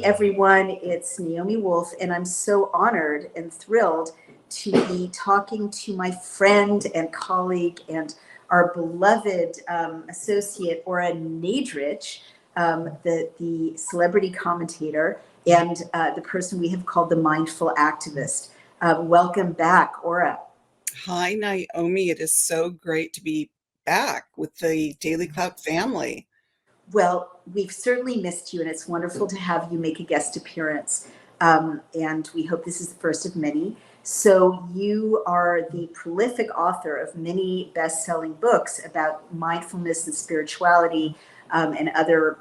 Hey everyone, it's Naomi Wolf, and I'm so honored and thrilled to be talking to my friend and colleague and our beloved associate, Ora Nadrich, the celebrity commentator and the person we have called the mindful activist. Welcome back, Ora. Hi, Naomi. It is so great to be back with the DailyClout family. Well, we've certainly missed you, and it's wonderful to have you make a guest appearance. And we hope this is the first of many. So, you are the prolific author of many best-selling books about mindfulness and spirituality and other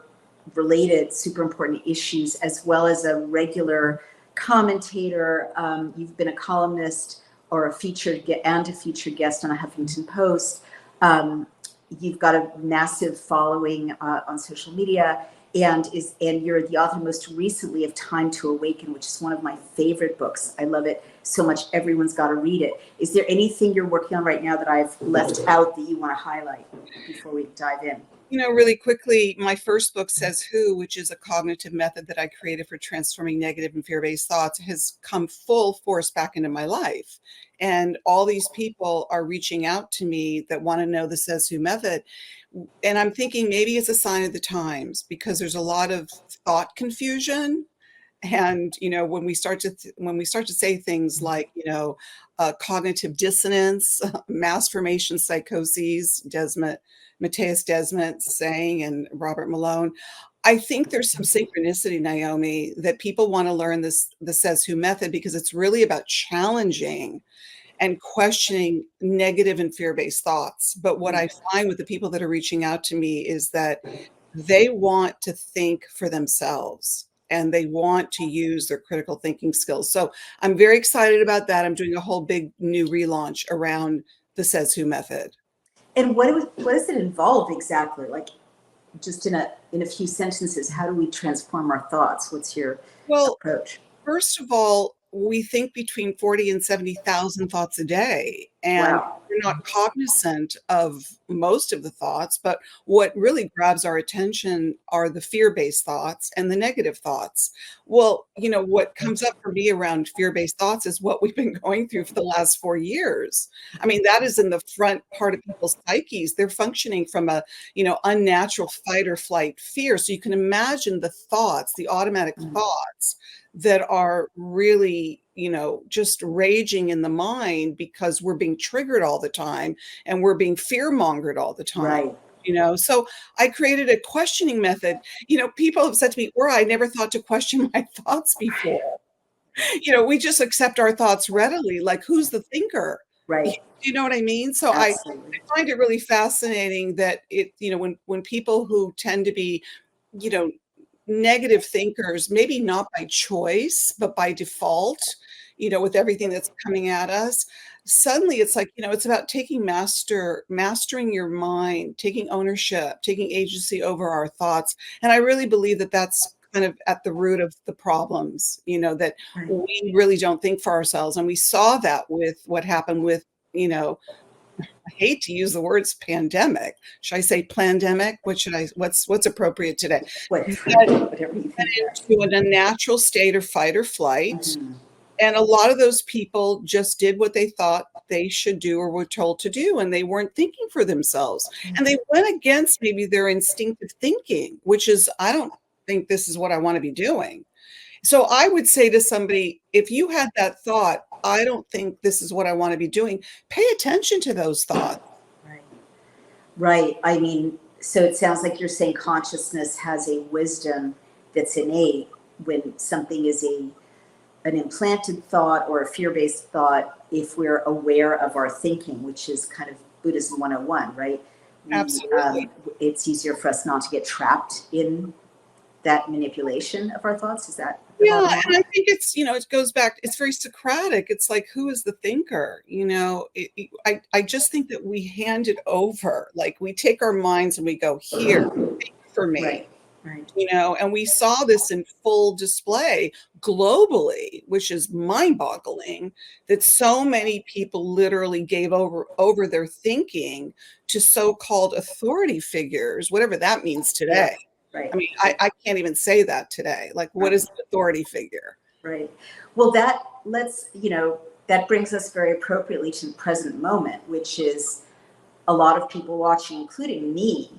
related super important issues, as well as a regular commentator. You've been a columnist or a featured guest on a Huffington Post. You've got a massive following on social media, and you're the author most recently of Time to Awaken, which is one of my favorite books. I love it so much. Everyone's got to read it. Is there anything you're working on right now that I've left out that you want to highlight before we dive in? Really quickly, my first book, Says Who, which is a cognitive method that I created for transforming negative and fear-based thoughts, has come full force back into my life. And all these people are reaching out to me that want to know the Says Who method. And I'm thinking maybe it's a sign of the times, because there's a lot of thought confusion. And when we start to say things like cognitive dissonance, mass formation psychoses, Matthias Desmet saying, and Robert Malone, I think there's some synchronicity, Naomi, that people want to learn the Says Who method, because it's really about challenging and questioning negative and fear-based thoughts. But what I find with the people that are reaching out to me is that they want to think for themselves, and they want to use their critical thinking skills. So I'm very excited about that. I'm doing a whole big new relaunch around the Says Who method. And what does it involve exactly? Like, just in a few sentences, how do we transform our thoughts? What's your approach? First of all, we think between 40 and 70,000 thoughts a day, and Wow. we're not cognizant of most of the thoughts, but what really grabs our attention are the fear-based thoughts and the negative thoughts. Well, what comes up for me around fear-based thoughts is what we've been going through for the last 4 years. I mean, that is in the front part of people's psyches. They're functioning from a, unnatural fight or flight fear. So you can imagine the thoughts, the automatic thoughts that are really, just raging in the mind, because we're being triggered all the time and we're being fear-mongered all the time. Right. So I created a questioning method. People have said to me, I never thought to question my thoughts before. We just accept our thoughts readily. Like, who's the thinker? Right. Do you know what I mean? So I find it really fascinating that when people who tend to be, negative thinkers, maybe not by choice, but by default, with everything that's coming at us, suddenly it's like, it's about mastering your mind, taking ownership, taking agency over our thoughts. And I really believe that that's kind of at the root of the problems, that we really don't think for ourselves. And we saw that with what happened with, I hate to use the words pandemic. Should I say plandemic? What's appropriate today? Whatever you think. Into an unnatural state of fight or flight. Mm-hmm. And a lot of those people just did what they thought they should do or were told to do, and they weren't thinking for themselves. Mm-hmm. And they went against maybe their instinctive thinking, which is, I don't think this is what I want to be doing. So I would say to somebody, if you had that thought, I don't think this is what I want to be doing, pay attention to those thoughts. Right. I mean, so it sounds like you're saying consciousness has a wisdom that's innate when something is an implanted thought or a fear-based thought, if we're aware of our thinking, which is kind of Buddhism 101, right? Absolutely. It's easier for us not to get trapped in that manipulation of our thoughts. Is that? Yeah, and I think it's, it goes back, it's very Socratic. It's like, who is the thinker? I just think that we hand it over. Like, we take our minds and we go, here, think for me. Right. And we saw this in full display globally, which is mind-boggling, that so many people literally gave over their thinking to so-called authority figures, whatever that means today. Right. I mean, I can't even say that today. Like, what is the authority figure? Right. Well, that that brings us very appropriately to the present moment, which is a lot of people watching, including me,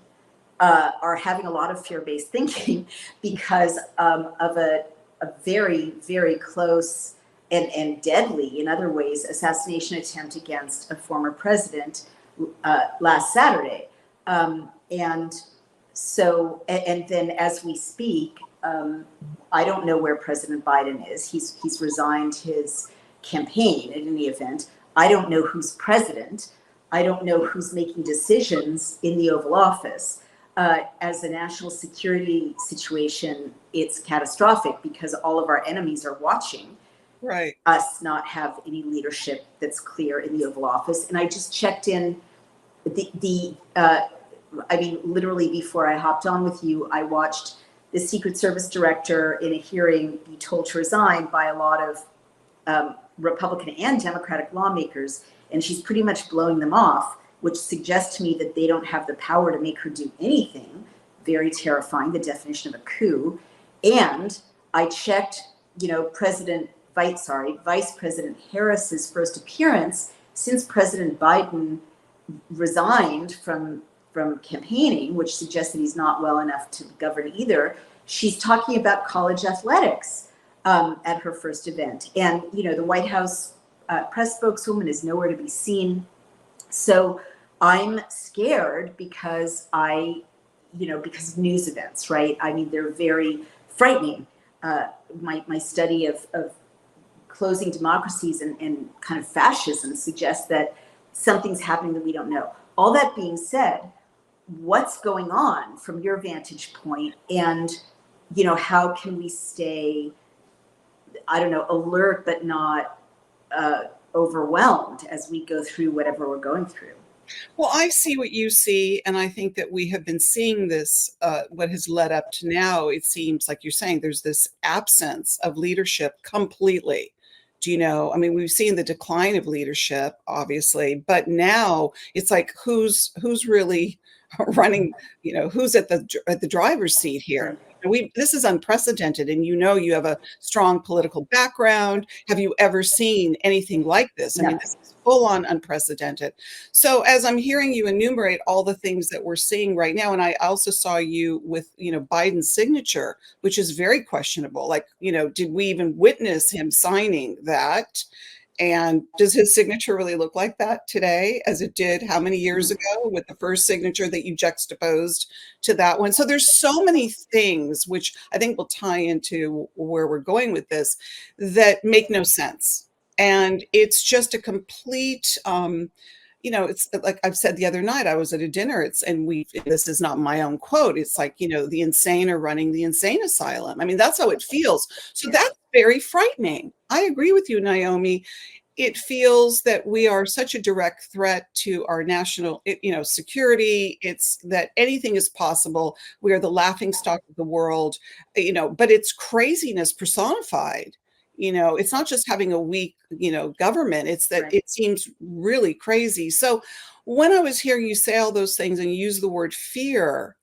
are having a lot of fear-based thinking because of a very, very close and deadly, in other ways, assassination attempt against a former president last Saturday. And so, and then as we speak, I don't know where President Biden is. He's resigned his campaign in any event. I don't know who's president. I don't know who's making decisions in the Oval Office. As a national security situation, it's catastrophic because all of our enemies are watching Right. us not have any leadership that's clear in the Oval Office. And I just checked in I mean, literally before I hopped on with you, I watched the Secret Service director in a hearing be told to resign by a lot of Republican and Democratic lawmakers, and she's pretty much blowing them off, which suggests to me that they don't have the power to make her do anything. Very terrifying, the definition of a coup. And I checked, Vice President Harris's first appearance since President Biden resigned from campaigning, which suggests that he's not well enough to govern either. She's talking about college athletics at her first event. And, the White House press spokeswoman is nowhere to be seen. So I'm scared because because of news events, right? I mean, they're very frightening. My study of closing democracies and kind of fascism suggests that something's happening that we don't know. All that being said, what's going on from your vantage point, and how can we stay, I don't know, alert but not overwhelmed as we go through whatever we're going through? Well, I see what you see, and I think that we have been seeing this, what has led up to now. It seems like you're saying there's this absence of leadership completely. I mean, we've seen the decline of leadership, obviously, but now it's like who's really running, who's at the driver's seat here. This is unprecedented, and you have a strong political background. Have you ever seen anything like this? I mean, this is full on unprecedented. So as I'm hearing you enumerate all the things that we're seeing right now, and I also saw you with, Biden's signature, which is very questionable. Like, did we even witness him signing that? And does his signature really look like that today as it did how many years ago with the first signature that you juxtaposed to that one? So there's so many things which I think will tie into where we're going with this that make no sense. And it's just a complete, it's like I've said the other night, I was at a dinner, this is not my own quote. It's like, the insane are running the insane asylum. I mean, that's how it feels. So that's very frightening. I agree with you, Naomi. It feels that we are such a direct threat to our national, security. It's that anything is possible. We are the laughingstock of the world, but it's craziness personified. It's not just having a weak, government. It's that It seems really crazy. So when I was hearing you say all those things and use the word fear,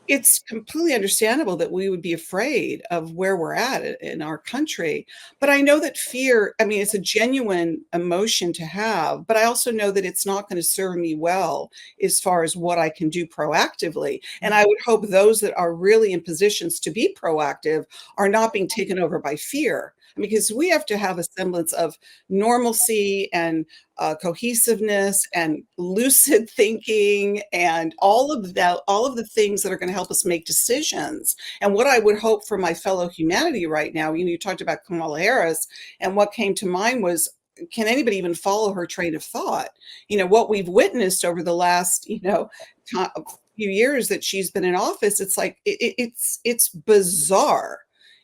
it's completely understandable that we would be afraid of where we're at in our country. But I know that fear, I mean, it's a genuine emotion to have, but I also know that it's not going to serve me well as far as what I can do proactively. And I would hope those that are really in positions to be proactive are not being taken over by fear. Because we have to have a semblance of normalcy and cohesiveness and lucid thinking and all of the things that are going to help us make decisions. And what I would hope for my fellow humanity right now, you talked about Kamala Harris, and what came to mind was, can anybody even follow her train of thought? What we've witnessed over the last, few years that she's been in office, it's like, it's bizarre.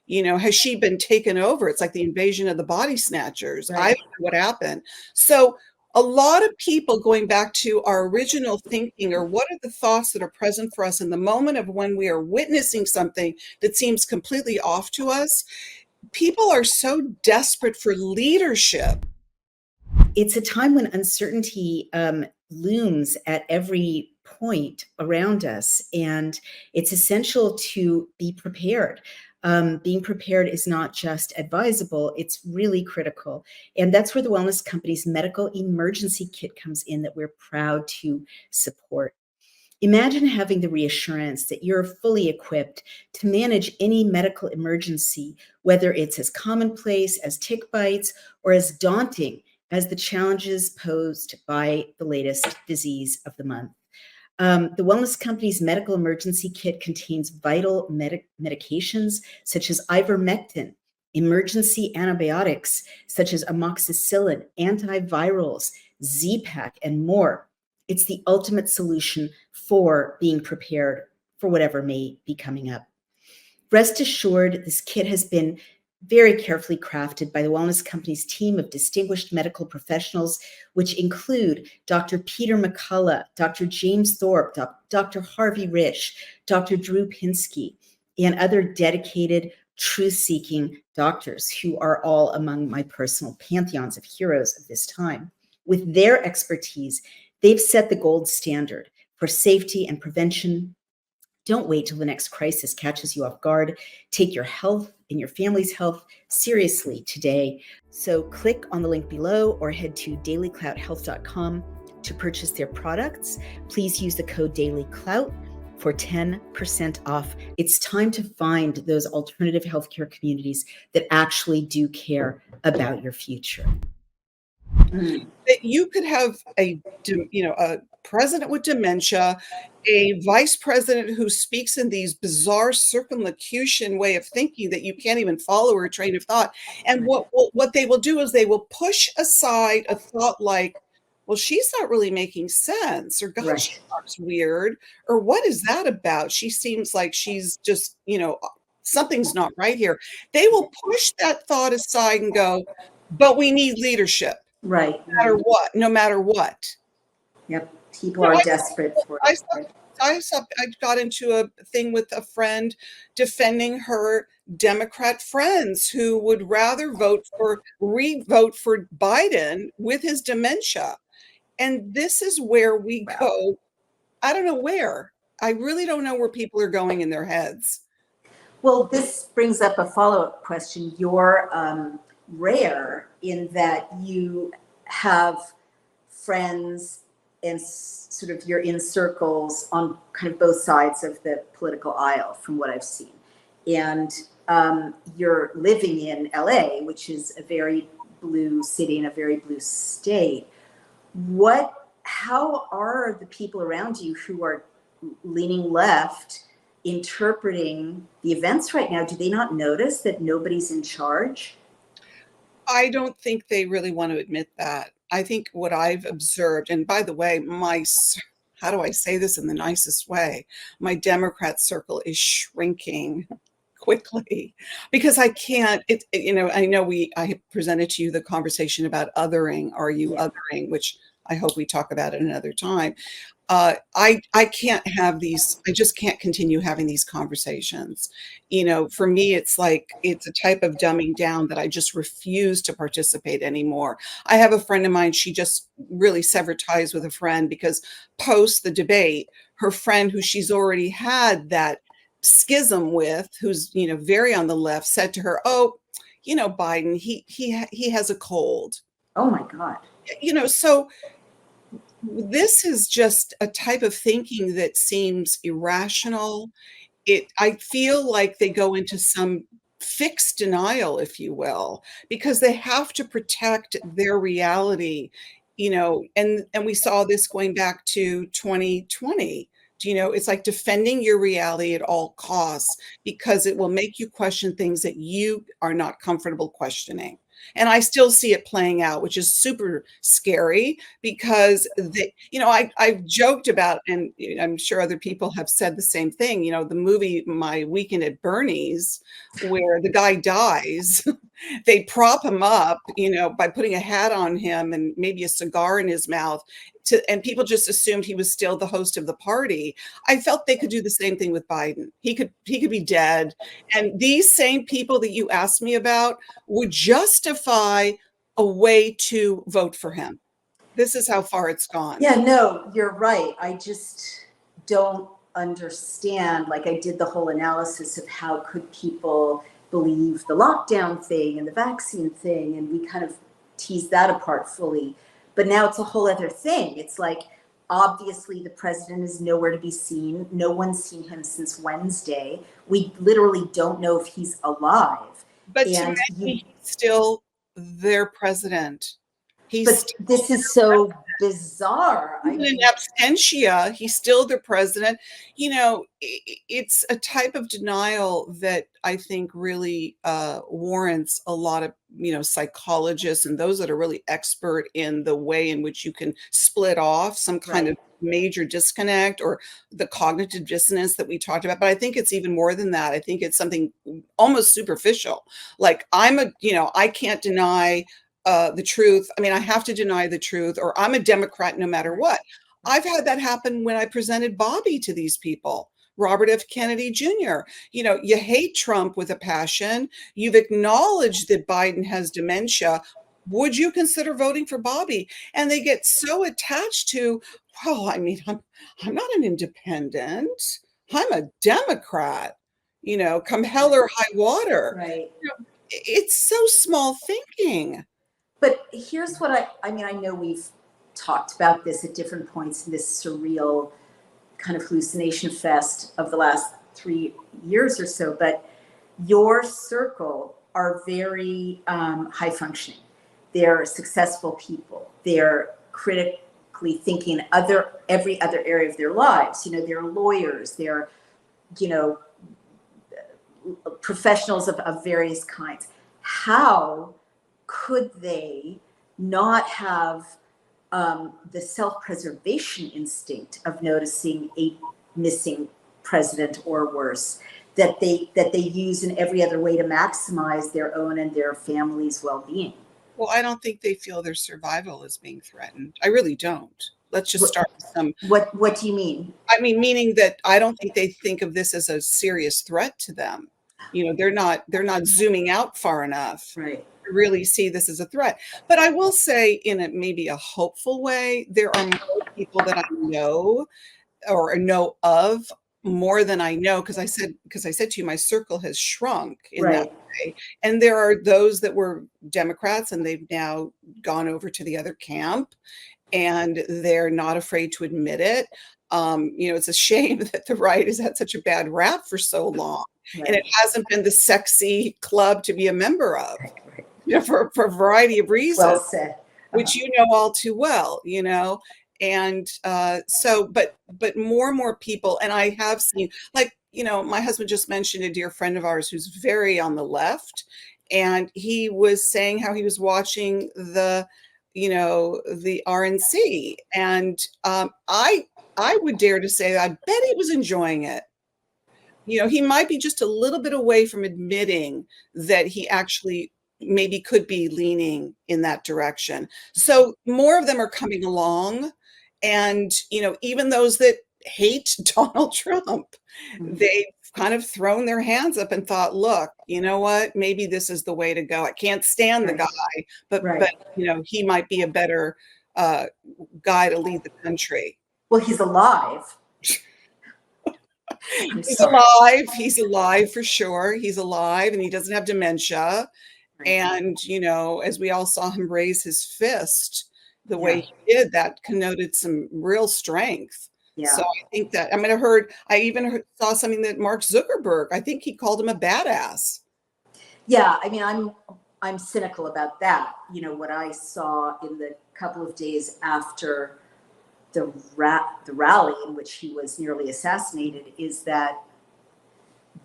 Has she been taken over? It's like the invasion of the body snatchers. Right. I don't know what happened. So a lot of people, going back to our original thinking, or what are the thoughts that are present for us in the moment of when we are witnessing something that seems completely off to us, people are so desperate for leadership it's a time when uncertainty looms at every point around us, and it's essential to be prepared. Being prepared is not just advisable, it's really critical. And that's where the Wellness Company's medical emergency kit comes in that we're proud to support. Imagine having the reassurance that you're fully equipped to manage any medical emergency, whether it's as commonplace as tick bites or as daunting as the challenges posed by the latest disease of the month. The Wellness Company's medical emergency kit contains vital medications such as ivermectin, emergency antibiotics such as amoxicillin, antivirals, Z-Pak, and more. It's the ultimate solution for being prepared for whatever may be coming up. Rest assured, this kit has been very carefully crafted by the Wellness Company's team of distinguished medical professionals, which include Dr. Peter McCullough, Dr. James Thorpe, Dr. Harvey Rich, Dr. Drew Pinsky, and other dedicated, truth-seeking doctors who are all among my personal pantheons of heroes of this time. With their expertise, they've set the gold standard for safety and prevention. Don't wait till the next crisis catches you off guard. Take your health and your family's health seriously today. So click on the link below or head to dailyclouthealth.com to purchase their products. Please use the code DailyClout for 10% off. It's time to find those alternative healthcare communities that actually do care about your future. That you could have a president with dementia, a vice president who speaks in these bizarre circumlocution way of thinking that you can't even follow her train of thought. And what they will do is they will push aside a thought like, well, she's not really making sense, or God, she talks weird, or what is that about? She seems like she's just, something's not right here. They will push that thought aside and go, but we need leadership. Right. No matter what. Yep. People are desperate for it. I got into a thing with a friend defending her Democrat friends who would rather re-vote for Biden with his dementia. And this is where we go. I don't know where. I really don't know where people are going in their heads. Well, this brings up a follow-up question. You're rare in that you have friends and sort of you're in circles on kind of both sides of the political aisle from what I've seen. And you're living in LA, which is a very blue city and a very blue state. How are the people around you who are leaning left interpreting the events right now? Do they not notice that nobody's in charge? I don't think they really want to admit that. I think what I've observed, and by the way, how do I say this in the nicest way? My Democrat circle is shrinking quickly because I can't, I know I presented to you the conversation about othering. Are you othering? Which I hope we talk about at another time. I can't have these, I just can't continue having these conversations. For me, it's like, it's a type of dumbing down that I just refuse to participate anymore. I have a friend of mine, she just really severed ties with a friend because post the debate, her friend who she's already had that schism with, who's, very on the left, said to her, oh, Biden, he has a cold. Oh my God. So this is just a type of thinking that seems irrational. I feel like they go into some fixed denial, if you will, because they have to protect their reality, and we saw this going back to 2020. It's like defending your reality at all costs because it will make you question things that you are not comfortable questioning. And I still see it playing out, which is super scary because I've joked about, and I'm sure other people have said the same thing, the movie My Weekend at Bernie's, where the guy dies, they prop him up, by putting a hat on him and maybe a cigar in his mouth. And people just assumed he was still the host of the party. I felt they could do the same thing with Biden. He could be dead. And these same people that you asked me about would justify a way to vote for him. This is how far it's gone. Yeah, no, you're right. I just don't understand. Like, I did the whole analysis of how could people believe the lockdown thing and the vaccine thing, and we kind of teased that apart fully. But now it's a whole other thing. It's like, obviously the president is nowhere to be seen. No one's seen him since Wednesday. We literally don't know if he's alive. But to And many, he's still their president. But this is so bizarre. I Even mean, in absentia, he's still the president. You know, it's a type of denial that I think really warrants a lot of, you know, psychologists and those that are really expert in the way in which you can split off some kind of major disconnect or the cognitive dissonance that we talked about. But I think it's even more than that. I think it's something almost superficial. Like, I can't deny the truth. I mean, I have to deny the truth, or I'm a Democrat no matter what. I've had that happen when I presented Bobby to these people, Robert F. Kennedy Jr. You know, you hate Trump with a passion. You've acknowledged that Biden has dementia. Would you consider voting for Bobby? And they get so attached to, well, I mean, I'm not an independent. I'm a Democrat. You know, come hell or high water. right. You know, it's so small thinking. But here's what I mean, I know we've talked about this at different points in this surreal kind of hallucination fest of the last 3 years or so, but your circle are very high functioning. They're successful people. They're critically thinking every other area of their lives. You know, they're lawyers, they're, you know, professionals of various kinds. How could they not have the self-preservation instinct of noticing a missing president or worse, that they use in every other way to maximize their own and their family's well-being? Well, I don't think they feel their survival is being threatened. I really don't. Let's just start with some. What do you mean? I mean, meaning that I don't think they think of this as a serious threat to them. You know, they're not zooming out far enough. Right. Really see this as a threat. But I will say, in maybe a hopeful way, there are more people that I know or know of more than I know, because I said to you, my circle has shrunk in that way. And there are those that were Democrats and they've now gone over to the other camp and they're not afraid to admit it. You know, it's a shame that the right has had such a bad rap for so long. Right. And it hasn't been the sexy club to be a member of. Right. You know, for a variety of reasons, well said. which you know all too well, you know. And so, but more and more people, and I have seen, like, you know, my husband just mentioned a dear friend of ours who's very on the left, and he was saying how he was watching the, you know, the RNC, and I would dare to say I bet he was enjoying it. You know, he might be just a little bit away from admitting that he actually maybe could be leaning in that direction. So more of them are coming along. And, you know, even those that hate Donald Trump, they've kind of thrown their hands up and thought, look, you know what, maybe this is the way to go. I can't stand the guy, but you know, he might be a better guy to lead the country. Well, he's alive. He's alive for sure. He's alive and he doesn't have dementia. Right. And, you know, as we all saw him raise his fist the way he did, that connoted some real strength. Yeah. So I think that, I mean, I even saw something that Mark Zuckerberg, I think he called him a badass. Yeah. I mean, I'm cynical about that. You know, what I saw in the couple of days after the rally in which he was nearly assassinated is that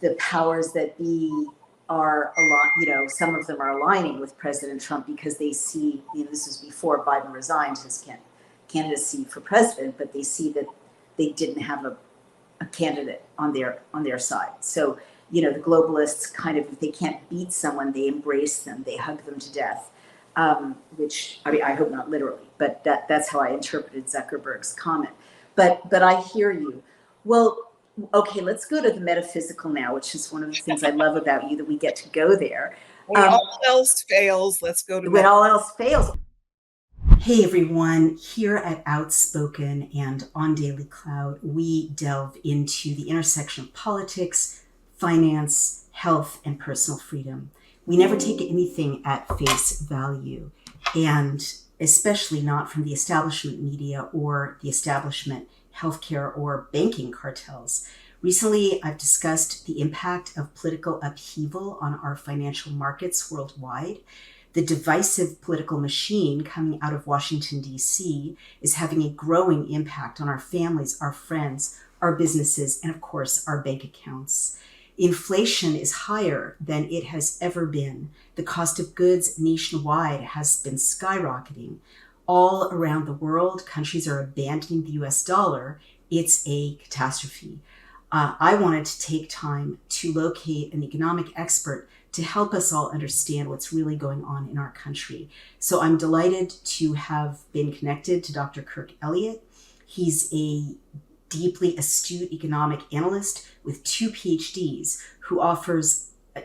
the powers that be are you know, some of them are aligning with President Trump because they see, you know, this was before Biden resigned his candidacy for president, but they see that they didn't have a candidate on their side. So, you know, the globalists kind of, if they can't beat someone, they embrace them, they hug them to death. Which, I mean, I hope not literally, but that's how I interpreted Zuckerberg's comment. But I hear you. Well, okay, let's go to the metaphysical now, which is one of the things I love about you, that we get to go there. When all else fails, let's go to When all else fails. Hey everyone, here at Outspoken and on DailyClout, we delve into the intersection of politics, finance, health, and personal freedom. We never take anything at face value, and especially not from the establishment media or the establishment healthcare or banking cartels. Recently, I've discussed the impact of political upheaval on our financial markets worldwide. The divisive political machine coming out of Washington, D.C. is having a growing impact on our families, our friends, our businesses, and of course, our bank accounts. Inflation is higher than it has ever been. The cost of goods nationwide has been skyrocketing. All around the world, countries are abandoning the US dollar. It's a catastrophe. I wanted to take time to locate an economic expert to help us all understand what's really going on in our country. So I'm delighted to have been connected to Dr. Kirk Elliott. He's a deeply astute economic analyst with 2 PhDs who offers a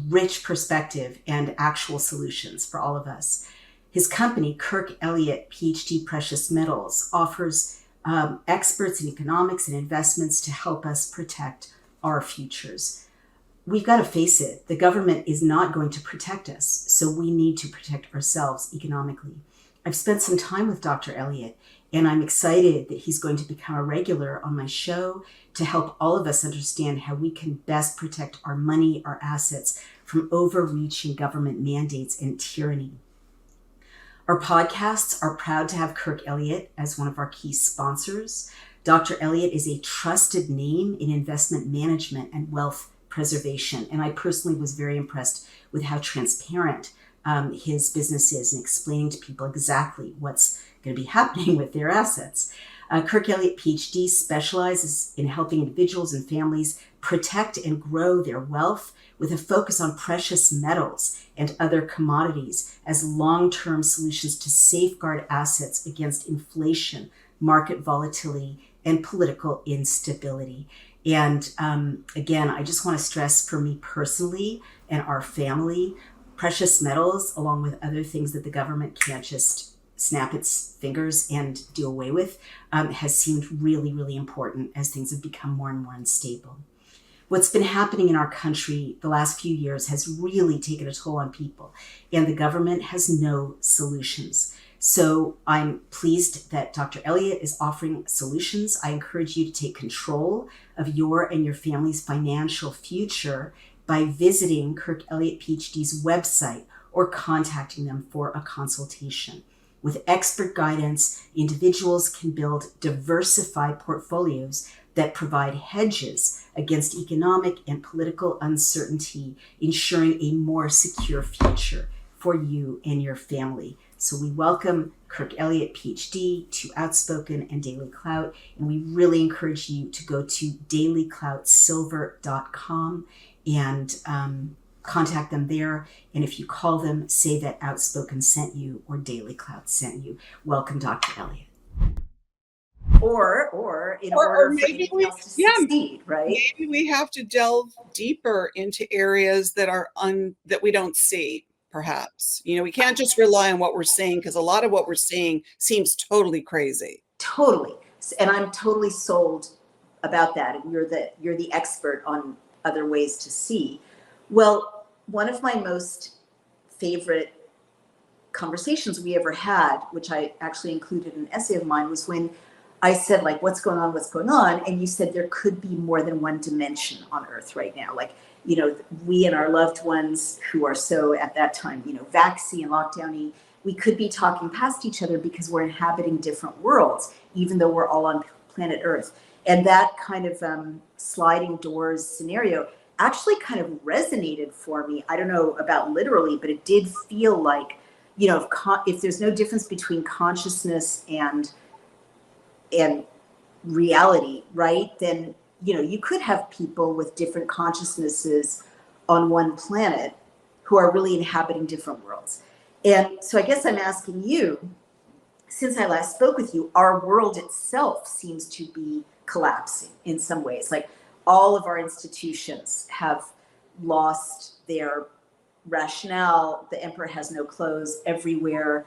rich perspective and actual solutions for all of us. His company, Kirk Elliott PhD Precious Metals, offers experts in economics and investments to help us protect our futures. We've got to face it. The government is not going to protect us, so we need to protect ourselves economically. I've spent some time with Dr. Elliott, and I'm excited that he's going to become a regular on my show to help all of us understand how we can best protect our money, our assets from overreaching government mandates and tyranny. Our podcasts are proud to have Kirk Elliott as one of our key sponsors. Dr. Elliott is a trusted name in investment management and wealth preservation, and I personally was very impressed with how transparent his business is in explaining to people exactly what's going to be happening with their assets. Kirk Elliott PhD specializes in helping individuals and families protect and grow their wealth with a focus on precious metals and other commodities as long-term solutions to safeguard assets against inflation, market volatility, and political instability. And again, I just want to stress for me personally and our family, precious metals, along with other things that the government can't just snap its fingers and do away with, has seemed really, really important as things have become more and more unstable. What's been happening in our country the last few years has really taken a toll on people, and the government has no solutions. So I'm pleased that Dr. Elliott is offering solutions. I encourage you to take control of your and your family's financial future by visiting Kirk Elliott PhD's website or contacting them for a consultation. With expert guidance, individuals can build diversified portfolios that provide hedges against economic and political uncertainty, ensuring a more secure future for you and your family. So we welcome Kirk Elliott, PhD, to Outspoken and DailyClout, and we really encourage you to go to dailycloutsilver.com and contact them there. And if you call them, say that Outspoken sent you or DailyClout sent you. Welcome, Dr. Elliott. Or in order for maybe anything else to succeed, right? Maybe we have to delve deeper into areas that are that we don't see. Perhaps, we can't just rely on what we're seeing, because a lot of what we're seeing seems totally crazy. Totally. And I'm totally sold about that. And you're the expert on other ways to see. Well, one of my most favorite conversations we ever had, which I actually included in an essay of mine, was when I said, like, what's going on? And you said there could be more than one dimension on Earth right now. Like, we and our loved ones who are so at that time, vaccine, lockdowny, we could be talking past each other because we're inhabiting different worlds, even though we're all on planet Earth. And that kind of sliding doors scenario actually kind of resonated for me. I don't know about literally, but it did feel like, if there's no difference between consciousness and reality, right? Then, you could have people with different consciousnesses on one planet who are really inhabiting different worlds. And so I guess I'm asking you, since I last spoke with you, our world itself seems to be collapsing in some ways. Like all of our institutions have lost their rationale, the emperor has no clothes everywhere.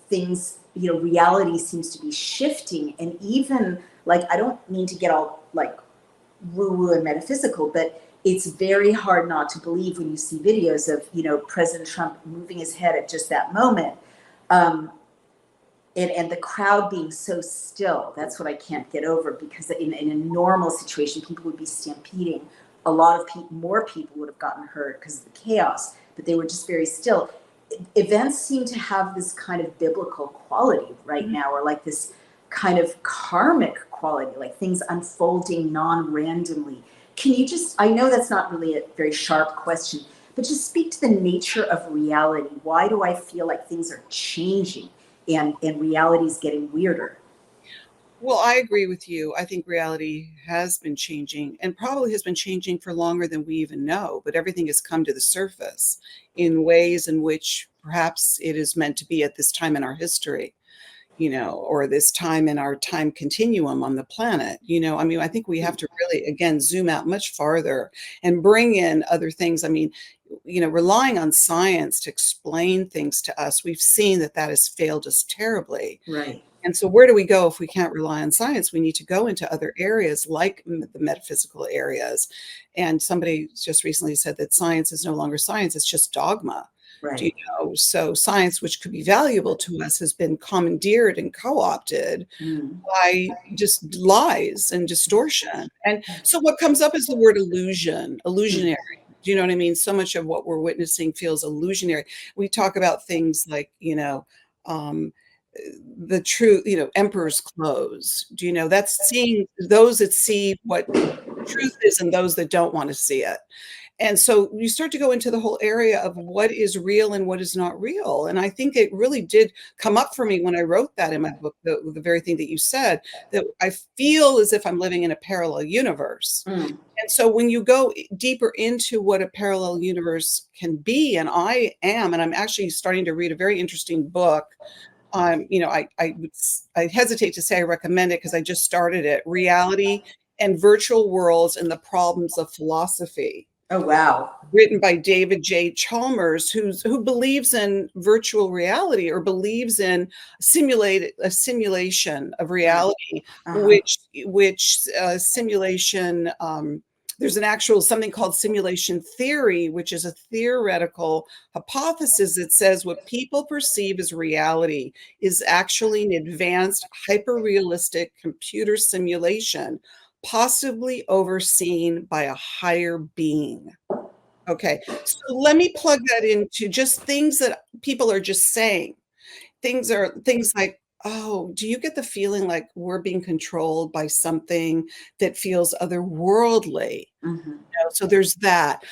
Things, reality seems to be shifting. And even like, I don't mean to get all like woo-woo and metaphysical, but it's very hard not to believe when you see videos of, President Trump moving his head at just that moment. And the crowd being so still, that's what I can't get over, because in a normal situation, people would be stampeding. A lot of more people would have gotten hurt because of the chaos, but they were just very still. Events seem to have this kind of biblical quality right now, or like this kind of karmic quality, like things unfolding non-randomly. Can you just, I know that's not really a very sharp question, but just speak to the nature of reality. Why do I feel like things are changing and reality is getting weirder? Well, I agree with you. I think reality has been changing, and probably has been changing for longer than we even know, but everything has come to the surface in ways in which perhaps it is meant to be at this time in our history, or this time in our time continuum on the planet. I mean, I think we have to really, again, zoom out much farther and bring in other things. I mean, relying on science to explain things to us, we've seen that has failed us terribly. Right. And so where do we go if we can't rely on science? We need to go into other areas like the metaphysical areas. And somebody just recently said that science is no longer science, it's just dogma. Right. So science, which could be valuable to us, has been commandeered and co-opted by just lies and distortion. And so what comes up is the word illusionary. Do you know what I mean? So much of what we're witnessing feels illusionary. We talk about things like, the true, emperor's clothes. That's seeing those that see what truth is and those that don't want to see it. And so you start to go into the whole area of what is real and what is not real. And I think it really did come up for me when I wrote that in my book, the very thing that you said, that I feel as if I'm living in a parallel universe. And so when you go deeper into what a parallel universe can be, and I am, and I'm actually starting to read a very interesting book. I hesitate to say I recommend it because I just started it, Reality and Virtual Worlds and the Problems of Philosophy. Oh, wow. Written by David J. Chalmers, who believes in virtual reality, or believes in a simulation of reality, which simulation, there's an actual something called simulation theory, which is a theoretical hypothesis that says what people perceive as reality is actually an advanced hyper-realistic computer simulation, possibly overseen by a higher being. Okay, so let me plug that into just things that people are just saying. Things like, oh, do you get the feeling like we're being controlled by something that feels otherworldly? So there's that.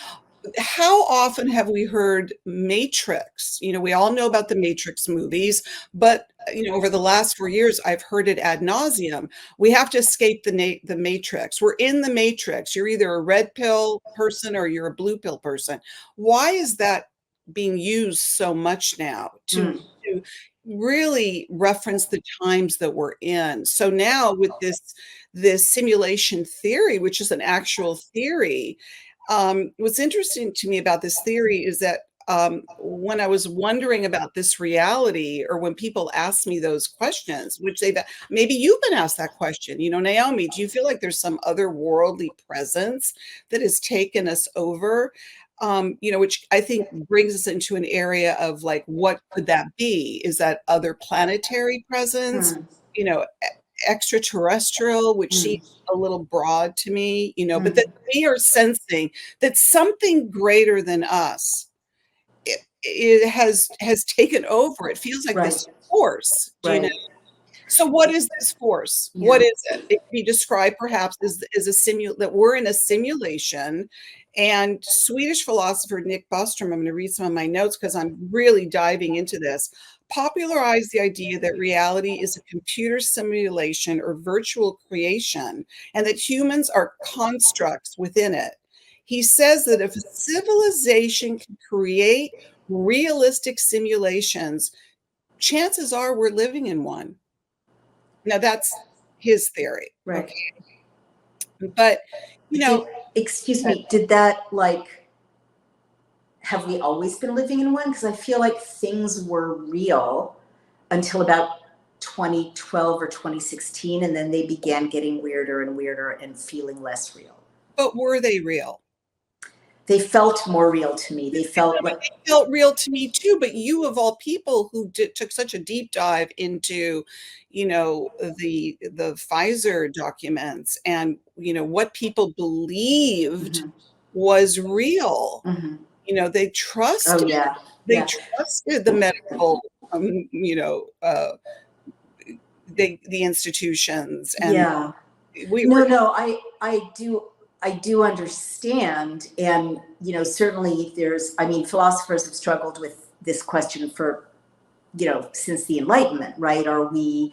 How often have we heard Matrix? We all know about the Matrix movies, but over the last 4 years, I've heard it ad nauseum. We have to escape the Matrix. We're in the Matrix. You're either a red pill person or you're a blue pill person. Why is that being used so much now to really reference the times that we're in? So now with this simulation theory, which is an actual theory. What's interesting to me about this theory is that when I was wondering about this reality, or when people ask me those questions, which maybe you've been asked that question, Naomi, do you feel like there's some otherworldly presence that has taken us over? Which I think brings us into an area of like, what could that be? Is that other planetary presence? Extraterrestrial, which seems a little broad to me, but that we are sensing that something greater than us, it has taken over. It feels like this force. Do you know? So what is this force? What is it? It can be described perhaps as that we're in a simulation. And Swedish philosopher Nick Bostrom, I'm going to read some of my notes because I'm really diving into this, popularized the idea that reality is a computer simulation or virtual creation, and that humans are constructs within it. He says that if a civilization can create realistic simulations, chances are we're living in one. Now that's his theory. Right. Okay. But, excuse me, did that have we always been living in one? Because I feel like things were real until about 2012 or 2016, and then they began getting weirder and weirder and feeling less real. But were they real? They felt more real to me. They felt like They felt real to me too. But you, of all people, who took such a deep dive into, the Pfizer documents and what people believed Mhm. was real. Mhm. They Oh trusted. yeah, They yeah, trusted the medical, the institutions, and yeah. we were. No, I do understand, and certainly I mean, philosophers have struggled with this question for since the Enlightenment, right? Are we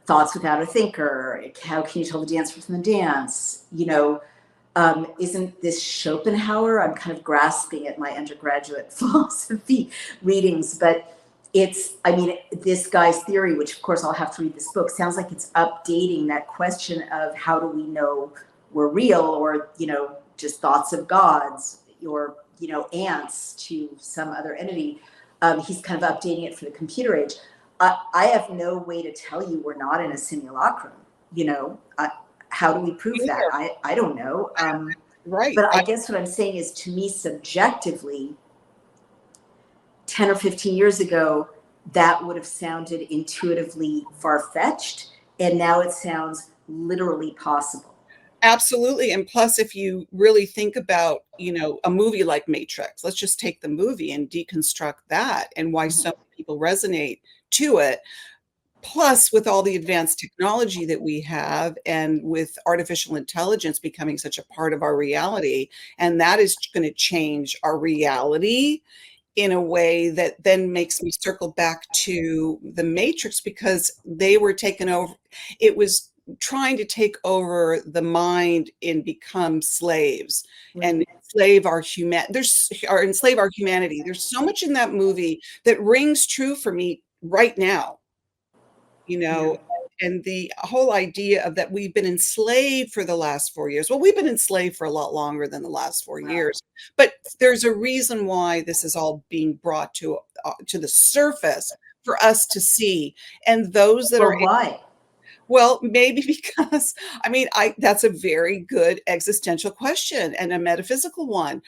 thoughts without a thinker? How can you tell the dancer from the dance? Isn't this Schopenhauer? I'm kind of grasping at my undergraduate philosophy readings, but I mean, this guy's theory, which of course I'll have to read this book, sounds like it's updating that question of how do we know we're real, or, just thoughts of gods, or, ants to some other entity. He's kind of updating it for the computer age. I have no way to tell you we're not in a simulacrum, how do we prove that? I don't know. Right. But I guess what I'm saying is, to me, subjectively, 10 or 15 years ago, that would have sounded intuitively far-fetched. And now it sounds literally possible. Absolutely. And plus, if you really think about, a movie like Matrix, let's just take the movie and deconstruct that and why so many people resonate to it. Plus, with all the advanced technology that we have, and with artificial intelligence becoming such a part of our reality, and that is going to change our reality in a way that then makes me circle back to the Matrix, because they were taken over. It was trying to take over the mind and become slaves and enslave our enslave our humanity. There's so much in that movie that rings true for me right now, Yeah. and the whole idea of that we've been enslaved for the last 4 years. Well, we've been enslaved for a lot longer than the last 4 years, but there's a reason why this is all being brought to the surface for us to see. And those that are, Well, why? well, maybe because, I mean, that's a very good existential question and a metaphysical one.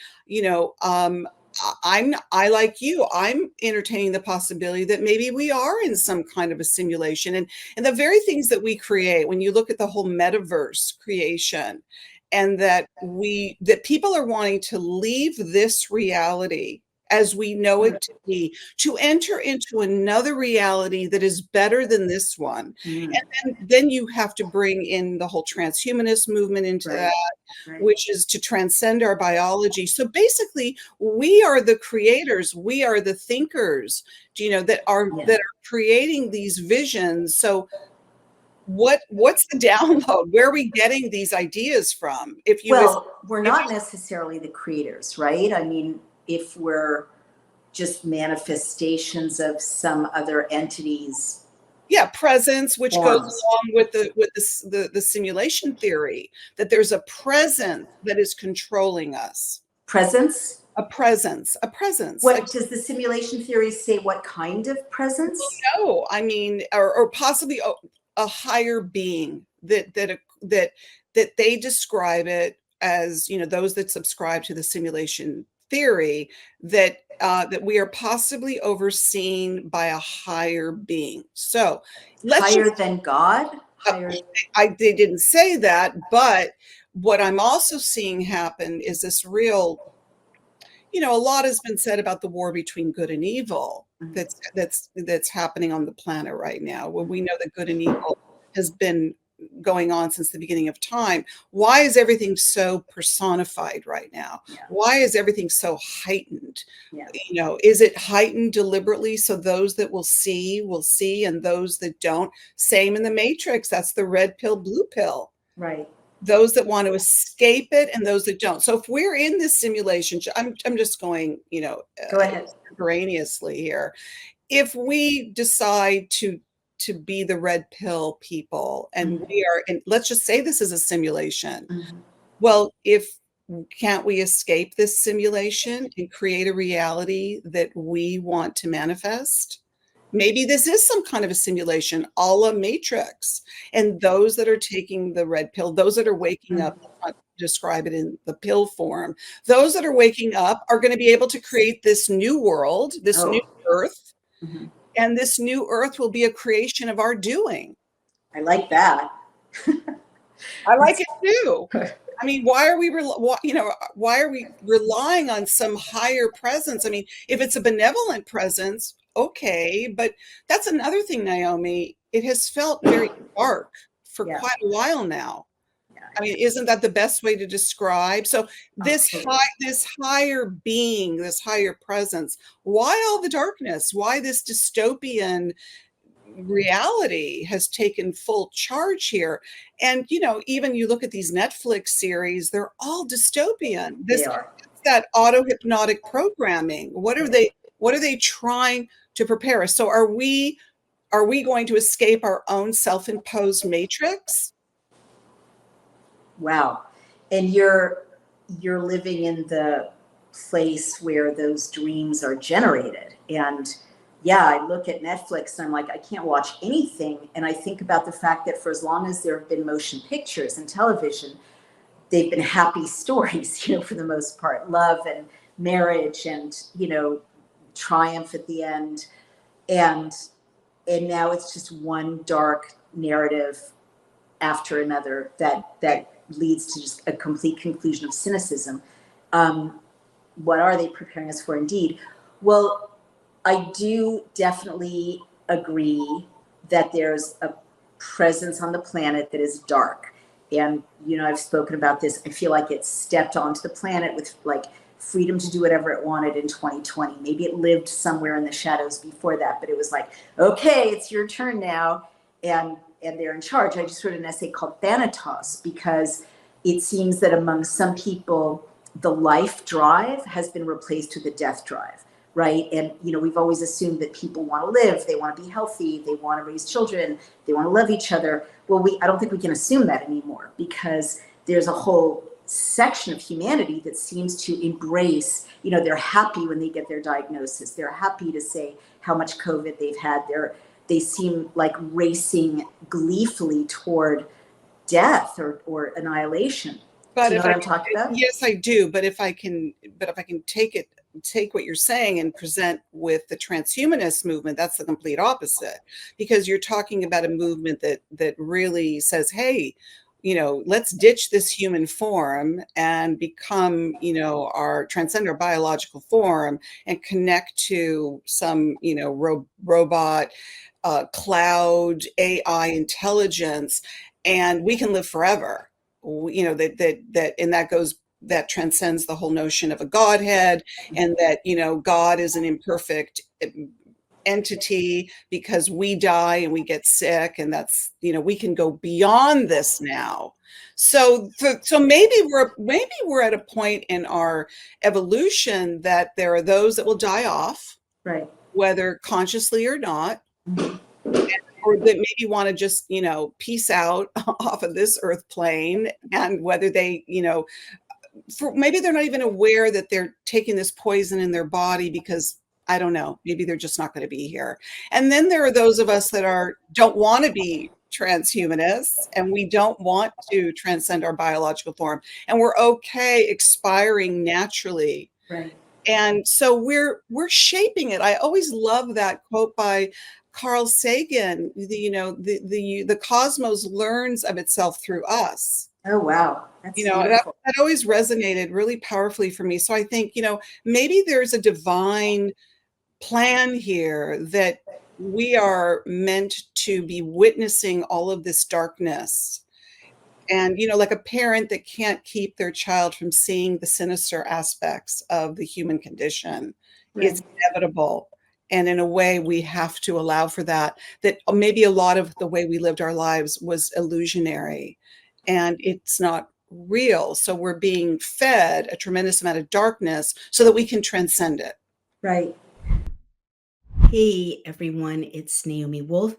I like you, I'm entertaining the possibility that maybe we are in some kind of a simulation, and the very things that we create, when you look at the whole metaverse creation, and that people are wanting to leave this reality as we know it to be, to enter into another reality that is better than this one. Mm. And then you have to bring in the whole transhumanist movement into that, Right. which is to transcend our biology. So basically, we are the creators, we are the thinkers, that are creating these visions. So what's the download? Where are we getting these ideas from? We're not necessarily the creators, right? I mean, if we're just manifestations of some other entities. Yeah, presence, which goes Forms. along with the simulation theory, that there's a presence that is controlling us. Presence? A presence. What does the simulation theory say? What kind of presence? No, I mean, or possibly a higher being that they describe it as, those that subscribe to the simulation theory, that we are possibly overseen by a higher being. So higher than God? They didn't say that, but what I'm also seeing happen is this real, a lot has been said about the war between good and evil that's happening on the planet right now, when we know that good and evil has been going on since the beginning of time. Why is everything so personified right now? Yeah. Why is everything so heightened? Yeah. Is it heightened deliberately so those that will see, and those that don't? Same in the Matrix. That's the red pill, blue pill. Right. Those that want to escape it and those that don't. So if we're in this simulation, I'm just going, Go ahead. Contemporaneously here. If we decide to be the red pill people, and we are, and let's just say this is a simulation. Well, if can't we escape this simulation and create a reality that we want to manifest? Maybe this is some kind of a simulation, a la Matrix. And those that are taking the red pill, those that are waking up, I'll describe it in the pill form, those that are waking up are going to be able to create this new world, this new earth. And this new earth will be a creation of our doing. I like that. I like it too. I mean, why are we relying on some higher presence? I mean, if it's a benevolent presence, okay, but that's another thing, Naomi. It has felt very dark for quite a while now. I mean, isn't that the best way to describe? So this higher being, this higher presence, why all the darkness? Why this dystopian reality has taken full charge here? And even you look at these Netflix series, they're all dystopian. That auto-hypnotic programming. What are they trying to prepare us? So are we going to escape our own self-imposed matrix? Wow. And you're living in the place where those dreams are generated. And yeah, I look at Netflix and I'm like, I can't watch anything. And I think about the fact that for as long as there have been motion pictures and television, they've been happy stories, for the most part, love and marriage and, triumph at the end. And now it's just one dark narrative after another that leads to just a complete conclusion of cynicism. What are they preparing us for indeed? Well, I do definitely agree that there's a presence on the planet that is dark. And, I've spoken about this. I feel like it stepped onto the planet with freedom to do whatever it wanted in 2020. Maybe it lived somewhere in the shadows before that, but it was like, okay, it's your turn now. And they're in charge. I just wrote an essay called Thanatos because it seems that among some people, the life drive has been replaced with the death drive, right? And, we've always assumed that people want to live, they want to be healthy, they want to raise children, they want to love each other. Well, I don't think we can assume that anymore because there's a whole section of humanity that seems to embrace, they're happy when they get their diagnosis. They're happy to say how much COVID they've had. They seem like racing gleefully toward death or annihilation. But do you know what I'm talking about? Yes, I do. But if I can take what you're saying and present with the transhumanist movement, that's the complete opposite. Because you're talking about a movement that really says, hey, let's ditch this human form and become, transcend our biological form and connect to some, robot, cloud, AI intelligence, and we can live forever. That transcends the whole notion of a Godhead, and that, God is an imperfect entity because we die and we get sick, and that's, we can go beyond this now. So maybe we're at a point in our evolution that there are those that will die off, right, whether consciously or not, or that maybe want to just, peace out off of this earth plane, and whether they, maybe they're not even aware that they're taking this poison in their body because, I don't know, maybe they're just not going to be here. And then there are those of us that don't want to be transhumanists, and we don't want to transcend our biological form, and we're okay expiring naturally. right. And so we're shaping it. I always love that quote by Carl Sagan. The cosmos learns of itself through us. Oh, wow. That's that always resonated really powerfully for me. So I think, maybe there's a divine plan here that we are meant to be witnessing all of this darkness. And, like a parent that can't keep their child from seeing the sinister aspects of the human condition. Right. It's inevitable. And in a way, we have to allow for that maybe a lot of the way we lived our lives was illusionary and it's not real. So we're being fed a tremendous amount of darkness so that we can transcend it. Right. Hey, everyone, it's Naomi Wolf.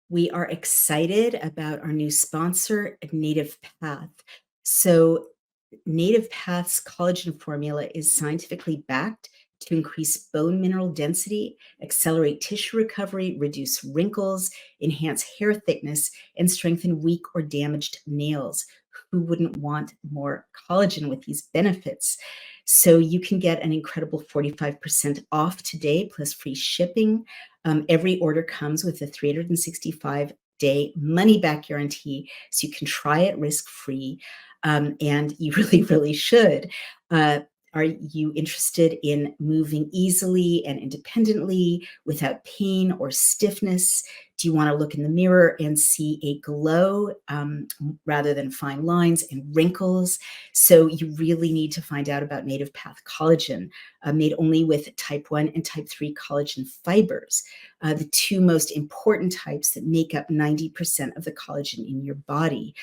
We are excited about our new sponsor, Native Path. So Native Path's collagen formula is scientifically backed to increase bone mineral density, accelerate tissue recovery, reduce wrinkles, enhance hair thickness, and strengthen weak or damaged nails. Who wouldn't want more collagen with these benefits? So you can get an incredible 45% off today, plus free shipping. Every order comes with a 365-day money-back guarantee, so you can try it risk-free. And you really, really should. Are you interested in moving easily and independently without pain or stiffness? Do you want to look in the mirror and see a glow rather than fine lines and wrinkles? So you really need to find out about Native Path collagen, made only with type 1 and type 3 collagen fibers, the two most important types that make up 90% of the collagen in your body.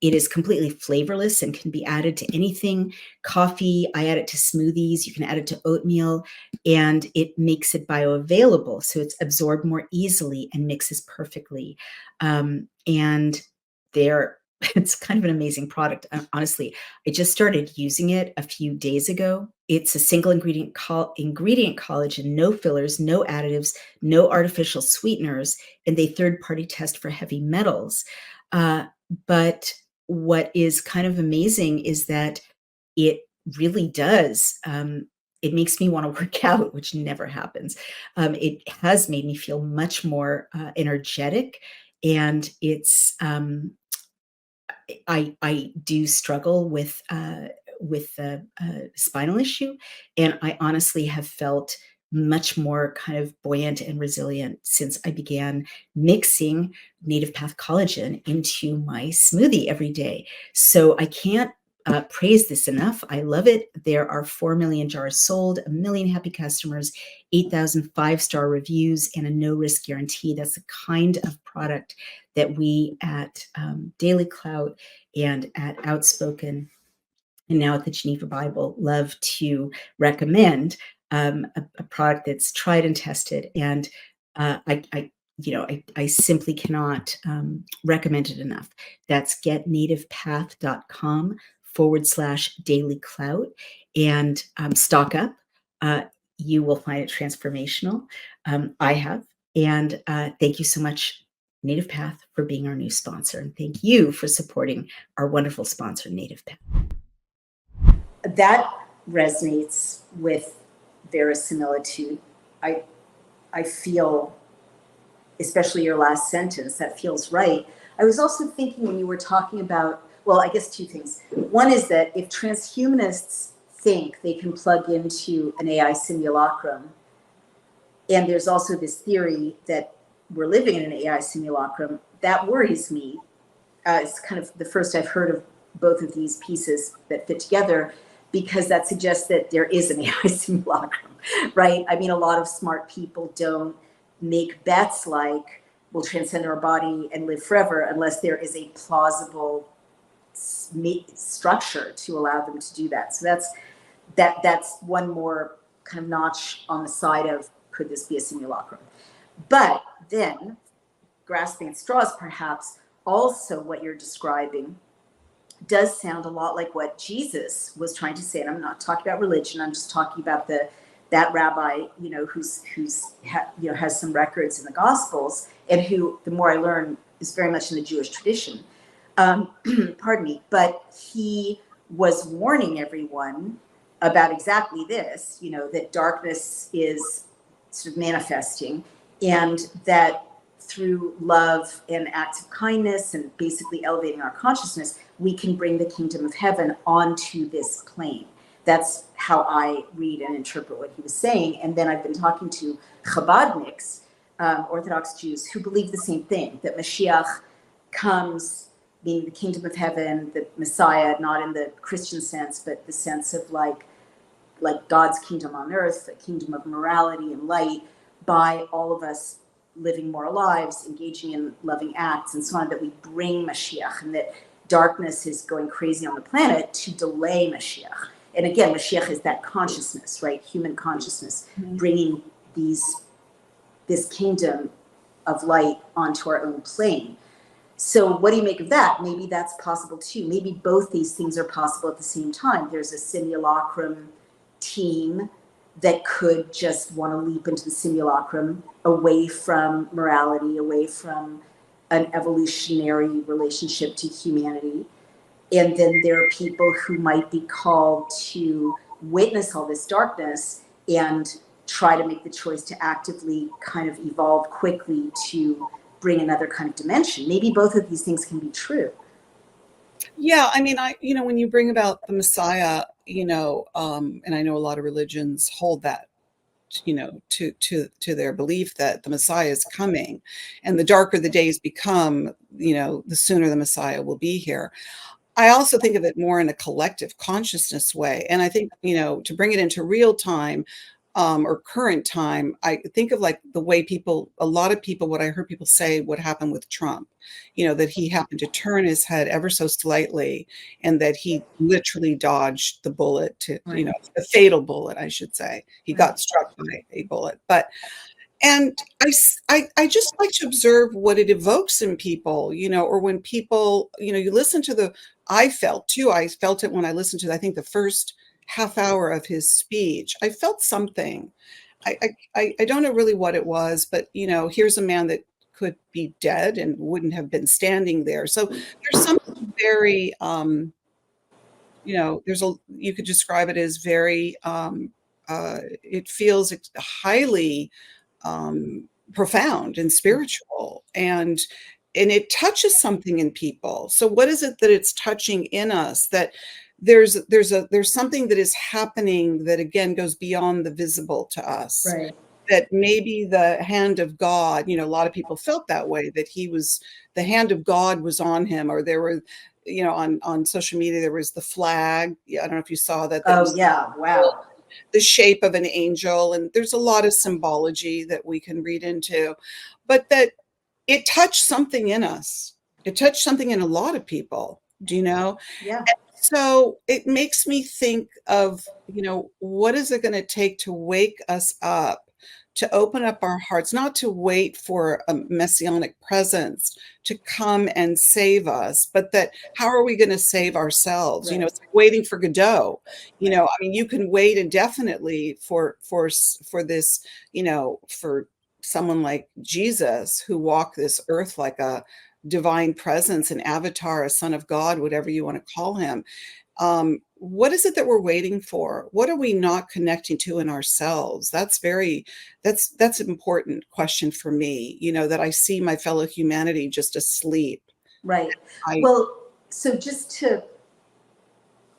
It is completely flavorless and can be added to anything. Coffee, I add it to smoothies. You can add it to oatmeal, and it makes it bioavailable. So it's absorbed more easily and mixes perfectly. And it's kind of an amazing product. Honestly, I just started using it a few days ago. It's a single ingredient collagen, no fillers, no additives, no artificial sweeteners, and they third-party test for heavy metals. But what is kind of amazing is that it really does. It makes me want to work out, which never happens. It has made me feel much more energetic, and it's. I do struggle with the spinal issue, and I honestly have felt much more kind of buoyant and resilient since I began mixing Native Path collagen into my smoothie every day. So I can't praise this enough. I love it. There are 4 million jars sold, 1 million happy customers, 8,000 5-star reviews, and a no-risk guarantee. That's the kind of product that we at DailyClout and at Outspoken and now at the Geneva Bible love to recommend, a product that's tried and tested. And I simply cannot recommend it enough. That's getnativepath.com/DailyClout and stock up. You will find it transformational. I have. And thank you so much, Native Path, for being our new sponsor. And thank you for supporting our wonderful sponsor, Native Path. That resonates with verisimilitude. I feel, especially your last sentence, that feels right. I was also thinking when you were talking about, well, I guess two things. One is that if transhumanists think they can plug into an AI simulacrum, and there's also this theory that we're living in an AI simulacrum, that worries me. It's kind of the first I've heard of both of these pieces that fit together, because that suggests that there is an AI simulacrum, right? I mean, a lot of smart people don't make bets like we'll transcend our body and live forever unless there is a plausible structure to allow them to do that. So that's one more kind of notch on the side of, could this be a simulacrum? But then, grasping at straws perhaps, also what you're describing does sound a lot like what Jesus was trying to say. And I'm not talking about religion. I'm just talking about that rabbi, who's has some records in the Gospels, and who, the more I learn, is very much in the Jewish tradition. Pardon me, but he was warning everyone about exactly this. That darkness is sort of manifesting, and that through love and acts of kindness and basically elevating our consciousness, we can bring the kingdom of heaven onto this plane. That's how I read and interpret what he was saying. And then I've been talking to Chabadniks, Orthodox Jews, who believe the same thing, that Mashiach comes, meaning the kingdom of heaven, the Messiah, not in the Christian sense, but the sense of like God's kingdom on earth, a kingdom of morality and light, by all of us living moral lives, engaging in loving acts, and so on, that we bring Mashiach, and that darkness is going crazy on the planet to delay Mashiach. And again, Mashiach is that consciousness, right? Human consciousness, bringing this kingdom of light onto our own plane. So what do you make of that? Maybe that's possible too. Maybe both these things are possible at the same time. There's a simulacrum team that could just want to leap into the simulacrum away from morality, away from an evolutionary relationship to humanity. And then there are people who might be called to witness all this darkness and try to make the choice to actively kind of evolve quickly to bring another kind of dimension. Maybe both of these things can be true. Yeah, I mean, when you bring about the Messiah, and I know a lot of religions hold that, to their belief that the Messiah is coming, and the darker the days become, the sooner the Messiah will be here. I also think of it more in a collective consciousness way. And I think, to bring it into real time, or current time, I think of like the way a lot of people, what I heard people say, what happened with Trump, that he happened to turn his head ever so slightly and that he literally dodged the bullet Right. a fatal bullet, I should say. He got struck by a bullet. And I just like to observe what it evokes in people, or when people, you listen to I felt it when I listened to, I think, the first half hour of his speech. I felt something. I don't know really what it was, but, here's a man that could be dead and wouldn't have been standing there. So there's something very, you could describe it as very, it feels highly profound and spiritual, and it touches something in people. So what is it that it's touching in us, that there's something that is happening that again goes beyond the visible to us, Right. that maybe the hand of God, a lot of people felt that way, that the hand of God was on him, or there were, on social media, there was the flag. Yeah, I don't know if you saw that. Oh, yeah. Wow. The shape of an angel, and there's a lot of symbology that we can read into, but that it touched something in us. It touched something in a lot of people, Yeah. so it makes me think of, what is it going to take to wake us up, to open up our hearts, not to wait for a messianic presence to come and save us, but that how are we going to save ourselves? Right. It's like waiting for Godot. I mean, you can wait indefinitely for this, for someone like Jesus, who walked this earth like a divine presence, an avatar, a son of God, whatever you want to call him. What is it that we're waiting for? What are we not connecting to in ourselves? That's an important question for me, that I see my fellow humanity just asleep. Right. I Well, so just to,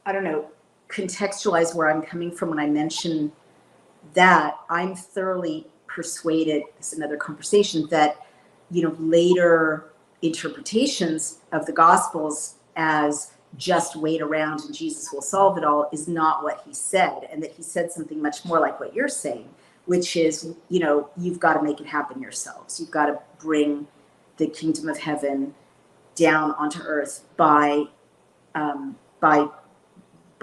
I don't know, contextualize where I'm coming from when I mention that, I'm thoroughly persuaded, this is another conversation, that, later interpretations of the Gospels as just wait around and Jesus will solve it all is not what he said, and that he said something much more like what you're saying, which is, you've got to make it happen yourselves. You've got to bring the kingdom of heaven down onto earth by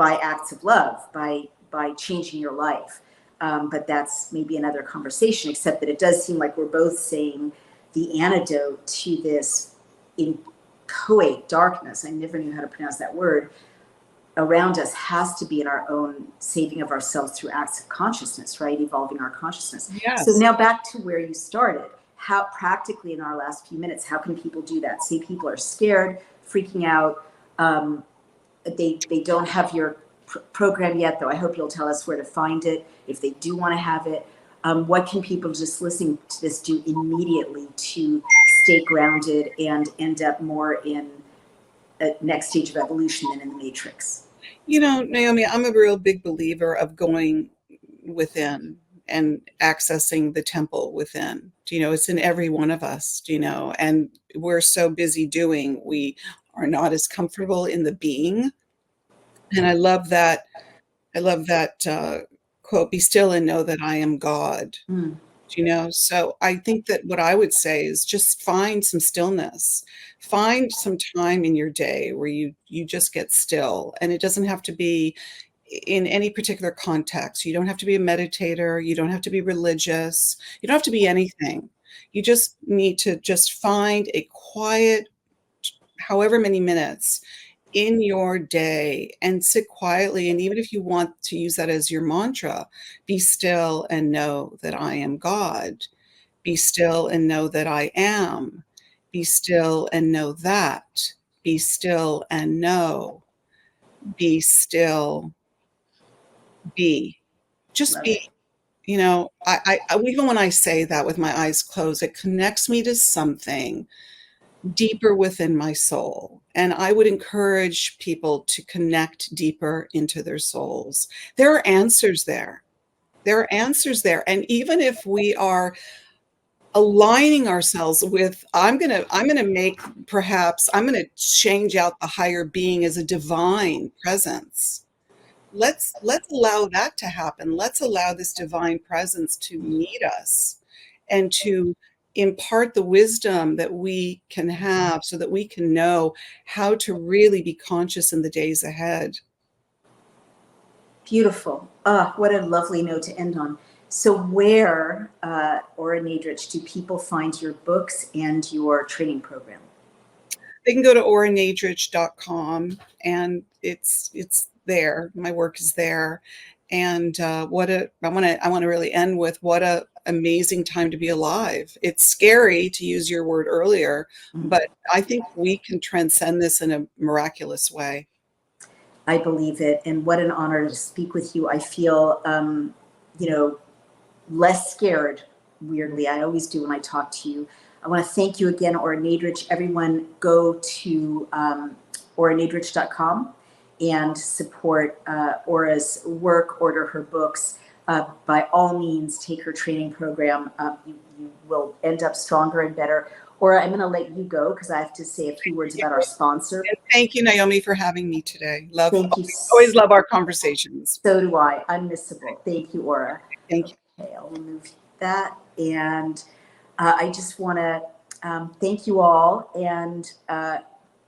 acts of love, by changing your life. But that's maybe another conversation, except that it does seem like we're both saying the antidote to this inchoate darkness, I never knew how to pronounce that word, around us has to be in our own saving of ourselves through acts of consciousness, right? Evolving our consciousness. Yes. So now back to where you started. How practically in our last few minutes, how can people do that? Say people are scared, freaking out. They don't have your program yet, though I hope you'll tell us where to find it if they do want to have it. What can people just listening to this do immediately to stay grounded and end up more in a next stage of evolution than in the matrix? Naomi, I'm a real big believer of going within and accessing the temple within. It's in every one of us, and we're so busy doing, we are not as comfortable in the being. And I love that quote, "Be still and know that I am God." Mm. So I think that what I would say is just find some stillness, find some time in your day where you just get still, and it doesn't have to be in any particular context. You don't have to be a meditator, you don't have to be religious, you don't have to be anything. You just need to just find a quiet however many minutes in your day and sit quietly. And even if you want to use that as your mantra, be still and know that I am God. Be still and know that I am. Be still and know that. Be still and know. Be still. Be. Just Love be. it. Even when I say that with my eyes closed, it connects me to something deeper within my soul. And I would encourage people to connect deeper into their souls. There are answers there. There are answers there. And even if we are aligning ourselves with, I'm going to change out the higher being as a divine presence. Let's allow that to happen. Let's allow this divine presence to meet us and to impart the wisdom that we can have so that we can know how to really be conscious in the days ahead. Beautiful. Ah, what a lovely note to end on. So where, Ora Nadrich, do people find your books and your training program? They can go to oranadrich.com and it's there. My work is there. And I want to really end with what a amazing time to be alive. It's scary, to use your word earlier, but I think we can transcend this in a miraculous way. I believe it. And what an honor to speak with you. I feel, less scared, weirdly. I always do when I talk to you. I want to thank you again, Ora Nadrich. Everyone go to oranadrich.com and support Ora's work, order her books. By all means, take her training program. You will end up stronger and better. Ora, I'm going to let you go because I have to say a few words about our sponsor. And thank you, Naomi, for having me today. Thank you. Always love our conversations. So do I. Unmissable. Thank you, Ora. Thank you. Okay, I'll remove that. And I just want to thank you all and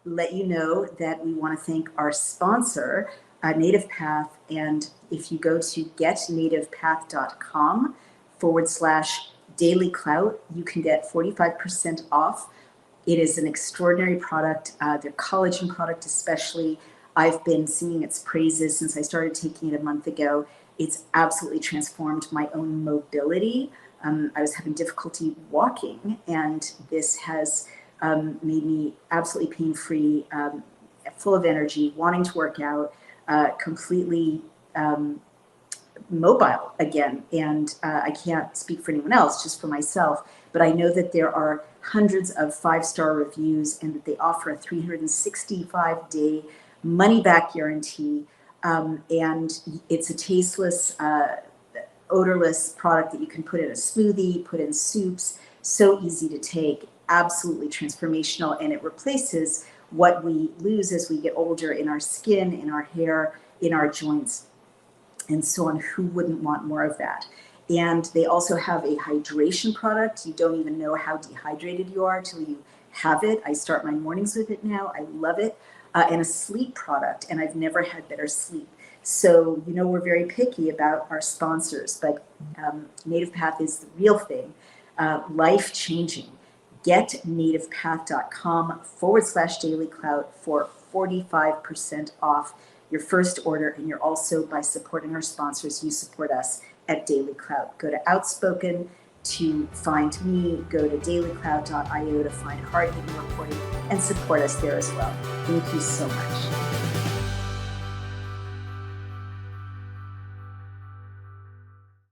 let you know that we want to thank our sponsor, Native Path. And if you go to getnativepath.com/DailyClout, you can get 45% off. It is an extraordinary product, their collagen product especially. I've been singing its praises since I started taking it a month ago. It's absolutely transformed my own mobility. I was having difficulty walking, and this has made me absolutely pain-free, full of energy, wanting to work out, completely mobile again. And I can't speak for anyone else, just for myself, but I know that there are hundreds of 5-star reviews and that they offer a 365-day money-back guarantee. And it's a tasteless, odorless product that you can put in a smoothie, put in soups, so easy to take, absolutely transformational, and it replaces what we lose as we get older in our skin, in our hair, in our joints, and so on. Who wouldn't want more of that? And they also have a hydration product. You don't even know how dehydrated you are till you have it. I start my mornings with it now. I love it. And a sleep product, and I've never had better sleep. So, we're very picky about our sponsors, but Native Path is the real thing, life-changing. Getnativepath.com/DailyClout for 45% off your first order. And you're also, by supporting our sponsors, you support us at DailyClout. Go to Outspoken to find me, go to dailyclout.io to find hard hitting reporting, and support us there as well. Thank you so much.